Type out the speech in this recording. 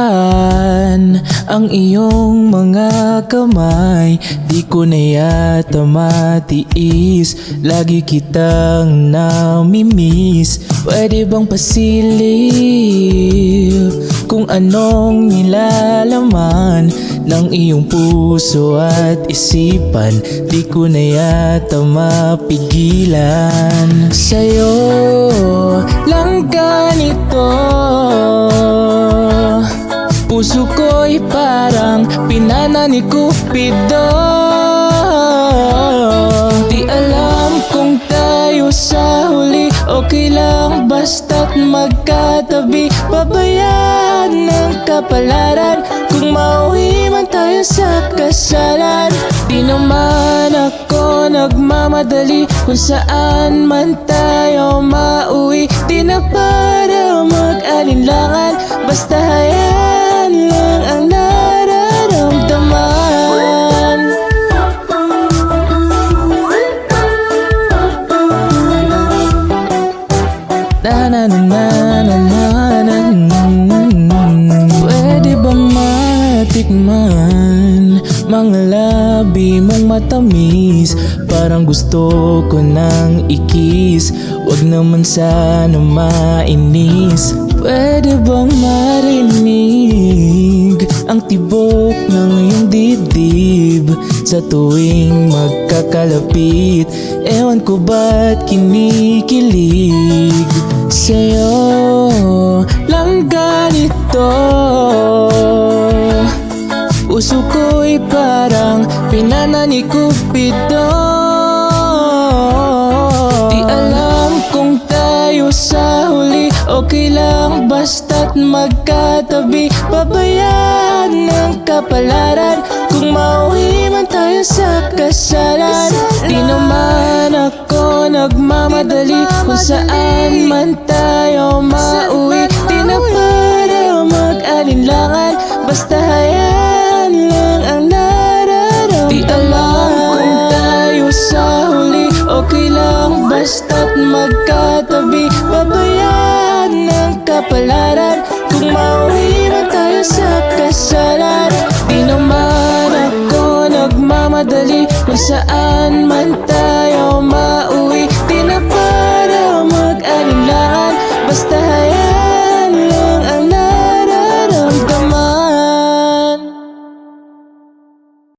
Hawkan ang iyong mga kamay, di ko na yata matiis, lagi kitang namimiss. Pwede bang pasilip kung anong nilalaman ng iyong puso at isipan? Di ko na yata mapigilan. Sa'yo lang ganito, puso ko'y parang pinana ni Cupido. Di alam kung tayo sa huli okay lang basta't magkatabi. Babayaan ng kapalaran kung mauwi man tayo sa kasalan. Di naman ako nagmamadali kung saan man tayo mauwi. Di na para mag-alinlangan, basta hayaan lang ang nararamdaman. Pwede bang matikman mga labi mong matamis? Parang gusto ko nang ikis, wag naman sana mainis. Pwede bang marinig ang tibok ng iyong dibdib sa tuwing magkakalapit? Ewan ko ba't kinikilig. Sa'yo lang ganito, puso ko'y parang pinana ni Cupido. Di alam kung tayo sa huli okay lang basta't magkatabi. Babayaan ng kapalaran kung mauwi man tayo sa kasalan. Di naman ako nagmamadali kung saan man tayo mauwi. Di na para mag-alinlangan, basta hayaan lang ang nararamdaman. Di alam kung tayo sa huli okay lang basta't magkatabi. Babayaan ng kapalaran kung mauwi man tayo sa kasalan. Di naman ako nagmamadali kung saan man tayo